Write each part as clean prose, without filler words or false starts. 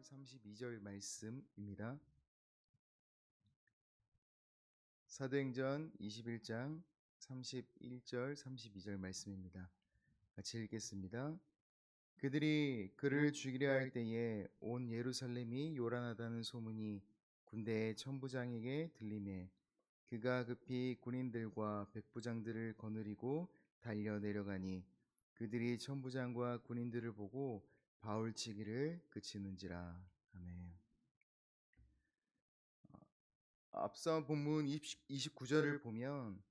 32절 말씀입니다. 사도행전 21장 31절 32절 말씀입니다. 같이 읽겠습니다. 그들이 그를 죽이려 할 때에 온 예루살렘이 요란하다는 소문이 군대의 천부장에게 들리매 그가 급히 군인들과 백부장들을 거느리고 달려 내려가니 그들이 천부장과 군인들을 보고 바울 치기를 그치는지라. 아멘. 앞서 본문 29절을 보면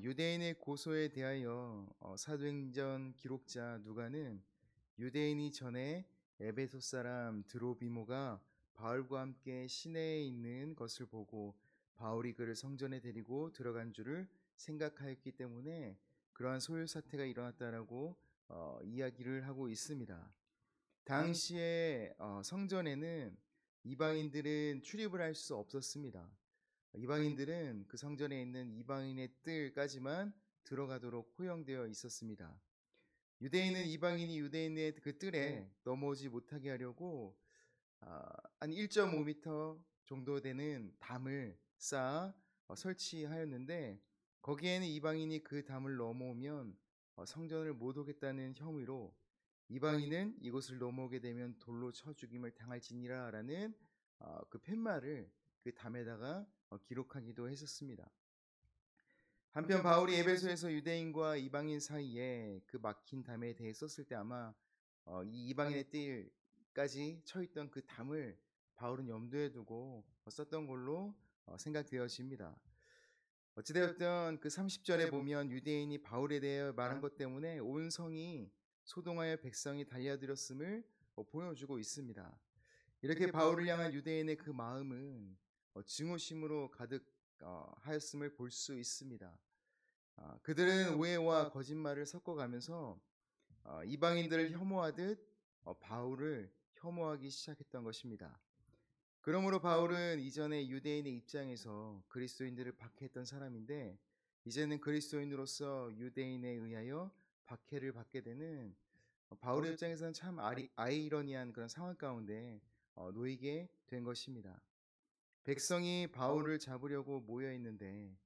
유대인의 고소에 대하여 사도행전 기록자 누가는 유대인이 전에 에베소 사람 드로비모가 바울과 함께 시내에 있는 것을 보고 바울이 그를 성전에 데리고 들어간 줄을 생각하였기 때문에 그러한 소요 사태가 일어났다라고 이야기를 하고 있습니다. 당시에 성전에는 이방인들은 출입을 할 수 없었습니다. 이방인들은 그 성전에 있는 이방인의 뜰까지만 들어가도록 허용되어 있었습니다. 유대인은 이방인이 유대인의 그 뜰에 넘어오지 못하게 하려고 한 1.5m 정도 되는 담을 쌓아 설치하였는데 거기에는 이방인이 그 담을 넘어오면 성전을 못 오겠다는 혐의로 이방인은 이곳을 넘어오게 되면 돌로 쳐 죽임을 당할지니라 라는 그 팻말을 그 담에다가 기록하기도 했었습니다. 한편 바울이 에베소에서 유대인과 이방인 사이에 그 막힌 담에 대해 썼을 때 아마 이 이방인의 뜰까지 쳐있던 그 담을 바울은 염두에 두고 썼던 걸로 생각되어집니다. 어찌되었든 그 30절에 보면 유대인이 바울에 대해 말한 것 때문에 온 성이 소동하여 백성이 달려들었음을 보여주고 있습니다. 이렇게 바울을 향한 유대인의 그 마음은 증오심으로 가득 하였음을 볼 수 있습니다. 그들은 오해와 거짓말을 섞어가면서 이방인들을 혐오하듯 바울을 혐오하기 시작했던 것입니다. 그러므로 바울은 이전에 유대인의 입장에서 그리스도인들을 박해했던 사람인데 이제는 그리스도인으로서 유대인에 의하여 박해를 받게 되는 바울의 입장에서는 참 아이러니한 그런 상황 가운데 놓이게 된 것입니다. 백성이 바울을 잡으려고 모여 있는데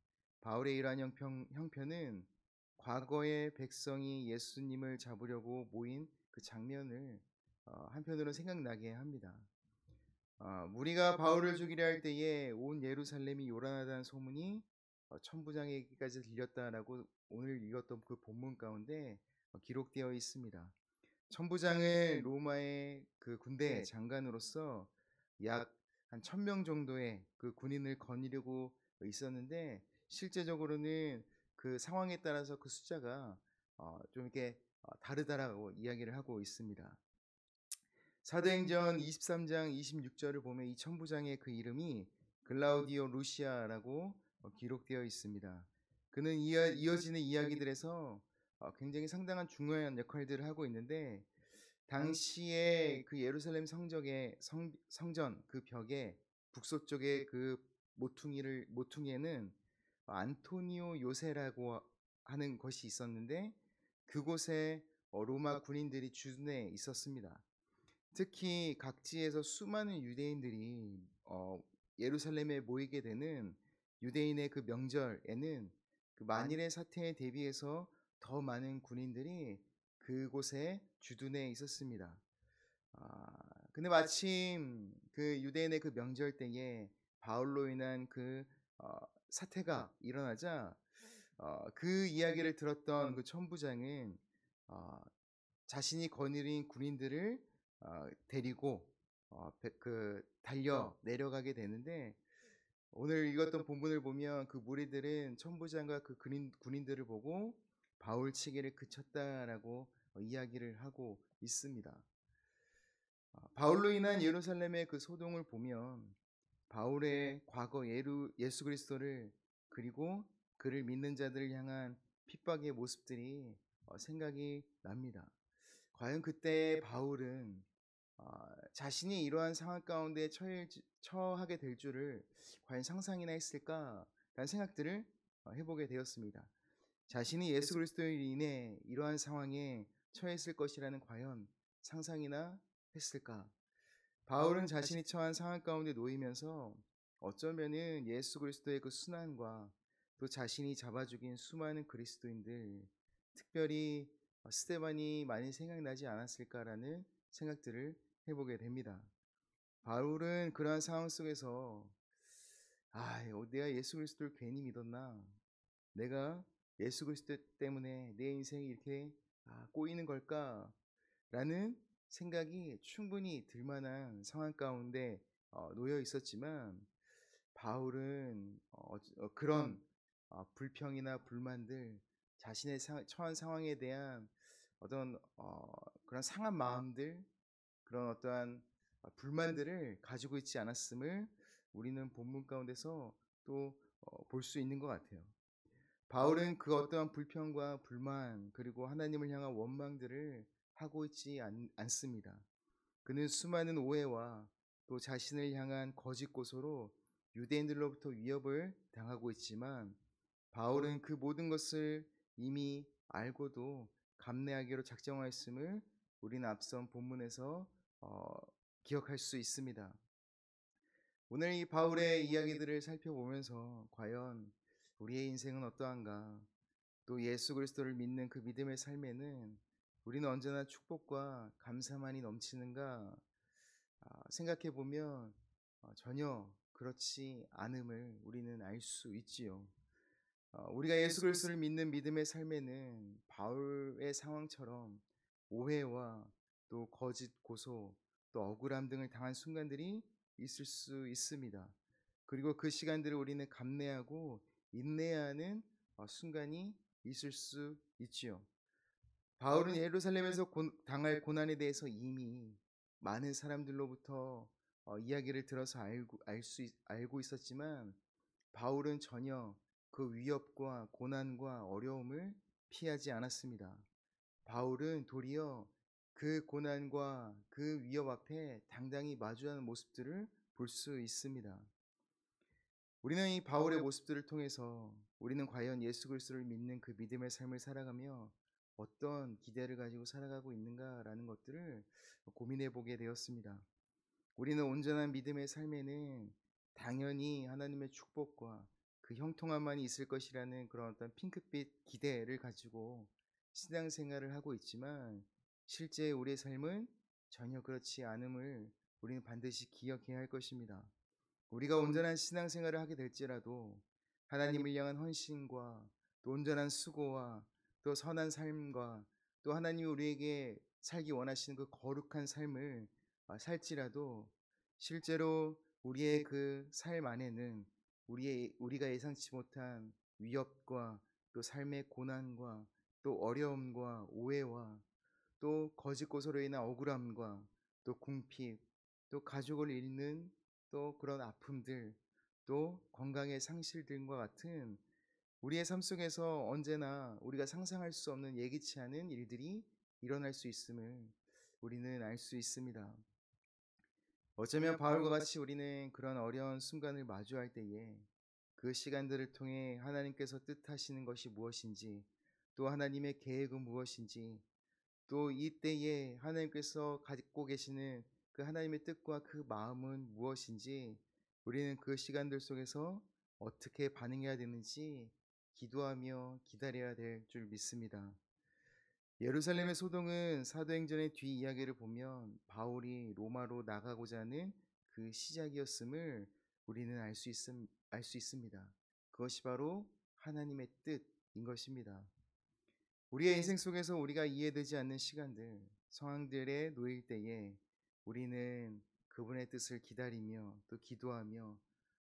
바울의 이러한 형편은 과거의 백성이 예수님을 잡으려고 모인 그 장면을 한편으로는 생각나게 합니다. 무리가 바울을 죽이려 할 때에 온 예루살렘이 요란하다는 소문이 천부장에게까지 들렸다라고 오늘 읽었던 그 본문 가운데 기록되어 있습니다. 천부장은 로마의 그 군대 장관으로서 약 한 1000명 정도의 그 군인을 거느리고 있었는데 실제적으로는 그 상황에 따라서 그 숫자가 좀 이렇게 다르다라고 이야기를 하고 있습니다. 사도행전 23장 26절을 보면 이 천부장의 그 이름이 글라우디오 루시아라고 기록되어 있습니다. 그는 이어지는 이야기들에서 굉장히 상당한 중요한 역할들을 하고 있는데 당시에 그 예루살렘 성전 그 벽에 북서쪽에 그 모퉁이에는 안토니오 요새라고 하는 것이 있었는데 그곳에 로마 군인들이 주둔해 있었습니다. 특히 각지에서 수많은 유대인들이 예루살렘에 모이게 되는 유대인의 그 명절에는 그 만일의 사태에 대비해서 더 많은 군인들이 그곳에 주둔해 있었습니다. 근데 마침 그 유대인의 그 명절 때에 바울로 인한 그 사태가 일어나자 그 이야기를 들었던 그 천부장은 자신이 거느린 군인들을 데리고 달려 내려가게 되는데 오늘 읽었던 본문을 보면 그 무리들은 천부장과 그 군인들을 보고 바울 치기를 그쳤다라고 이야기를 하고 있습니다. 바울로 인한 예루살렘의 그 소동을 보면 바울의 과거 예수 그리스도를 그리고 그를 믿는 자들을 향한 핍박의 모습들이 생각이 납니다. 과연 그때 바울은 자신이 이러한 상황 가운데 처하게 될 줄을 과연 상상이나 했을까라는 생각들을 해보게 되었습니다. 자신이 예수 그리스도로 인해 이러한 상황에 처했을 것이라는 과연 상상이나 했을까? 바울은 자신이 처한 상황 가운데 놓이면서 어쩌면은 예수 그리스도의 그 순환과 또 자신이 잡아 죽인 수많은 그리스도인들, 특별히 스데반이 많이 생각나지 않았을까라는 생각들을 해보게 됩니다. 바울은 그러한 상황 속에서 내가 예수 그리스도를 괜히 믿었나? 내가 예수 그리스도 때문에 내 인생이 이렇게 꼬이는 걸까? 라는 생각이 충분히 들 만한 상황 가운데 놓여 있었지만, 바울은 그런 불평이나 불만들, 자신의 처한 상황에 대한 어떤 그런 상한 마음들, 그런 어떠한 불만들을 가지고 있지 않았음을 우리는 본문 가운데서 또 볼 수 있는 것 같아요. 바울은 그 어떠한 불평과 불만, 그리고 하나님을 향한 원망들을 하고 있지 않습니다. 그는 수많은 오해와 또 자신을 향한 거짓 고소로 유대인들로부터 위협을 당하고 있지만, 바울은 그 모든 것을 이미 알고도 감내하기로 작정하였음을 우리는 앞선 본문에서 어, 기억할 수 있습니다. 오늘 이 바울의 이야기들을 살펴보면서 과연 우리의 인생은 어떠한가, 또 예수 그리스도를 믿는 그 믿음의 삶에는 우리는 언제나 축복과 감사만이 넘치는가 생각해 보면 전혀 그렇지 않음을 우리는 알 수 있지요. 우리가 예수 그리스도를 믿는 믿음의 삶에는 바울의 상황처럼 오해와 또 거짓 고소, 또 억울함 등을 당한 순간들이 있을 수 있습니다. 그리고 그 시간들을 우리는 감내하고 인내해야 하는 순간이 있을 수 있지요. 바울은 예루살렘에서 당할 고난에 대해서 이미 많은 사람들로부터 이야기를 들어서 알고 있었지만, 바울은 전혀 그 위협과 고난과 어려움을 피하지 않았습니다. 바울은 도리어 그 고난과 그 위협 앞에 당당히 마주하는 모습들을 볼 수 있습니다. 우리는 이 바울의 모습들을 통해서 우리는 과연 예수 그리스도를 믿는 그 믿음의 삶을 살아가며 어떤 기대를 가지고 살아가고 있는가라는 것들을 고민해 보게 되었습니다. 우리는 온전한 믿음의 삶에는 당연히 하나님의 축복과 그 형통함만이 있을 것이라는 그런 어떤 핑크빛 기대를 가지고 신앙생활을 하고 있지만, 실제 우리의 삶은 전혀 그렇지 않음을 우리는 반드시 기억해야 할 것입니다. 우리가 온전한 신앙생활을 하게 될지라도 하나님을 향한 헌신과 또 온전한 수고와 또 선한 삶과 또 하나님이 우리에게 살기 원하시는 그 거룩한 삶을 살지라도, 실제로 우리의 그 삶 안에는 우리가 예상치 못한 위협과 또 삶의 고난과 또 어려움과 오해와 또 거짓 고소로 인한 억울함과 또 궁핍, 또 가족을 잃는 또 그런 아픔들, 또 건강의 상실 등과 같은 우리의 삶 속에서 언제나 우리가 상상할 수 없는 예기치 않은 일들이 일어날 수 있음을 우리는 알 수 있습니다. 어쩌면 바울과 같이 우리는 그런 어려운 순간을 마주할 때에 그 시간들을 통해 하나님께서 뜻하시는 것이 무엇인지, 또 하나님의 계획은 무엇인지, 또 이때에 하나님께서 갖고 계시는 그 하나님의 뜻과 그 마음은 무엇인지, 우리는 그 시간들 속에서 어떻게 반응해야 되는지 기도하며 기다려야 될 줄 믿습니다. 예루살렘의 소동은 사도행전의 뒤 이야기를 보면 바울이 로마로 나가고자 하는 그 시작이었음을 우리는 알 수 있습니다. 그것이 바로 하나님의 뜻인 것입니다. 우리의 인생 속에서 우리가 이해되지 않는 시간들, 상황들에 놓일 때에 우리는 그분의 뜻을 기다리며 또 기도하며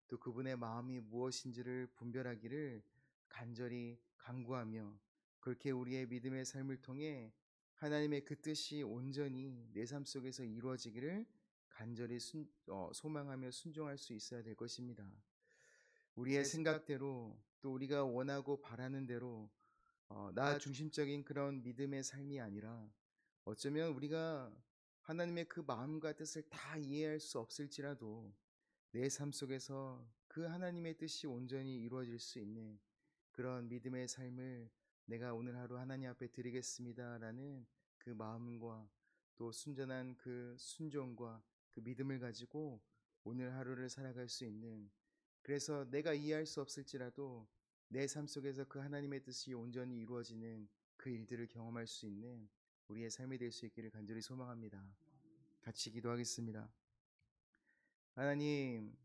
또 그분의 마음이 무엇인지를 분별하기를 간절히 간구하며, 그렇게 우리의 믿음의 삶을 통해 하나님의 그 뜻이 온전히 내 삶 속에서 이루어지기를 간절히 소망하며 순종할 수 있어야 될 것입니다. 우리의 생각대로 또 우리가 원하고 바라는 대로 나 중심적인 그런 믿음의 삶이 아니라, 어쩌면 우리가 하나님의 그 마음과 뜻을 다 이해할 수 없을지라도 내 삶 속에서 그 하나님의 뜻이 온전히 이루어질 수 있는 그런 믿음의 삶을 내가 오늘 하루 하나님 앞에 드리겠습니다라는 그 마음과 또 순전한 그 순종과 그 믿음을 가지고 오늘 하루를 살아갈 수 있는, 그래서 내가 이해할 수 없을지라도 내 삶 속에서 그 하나님의 뜻이 온전히 이루어지는 그 일들을 경험할 수 있는 우리의 삶이 될 수 있기를 간절히 소망합니다. 같이 기도하겠습니다. 하나님,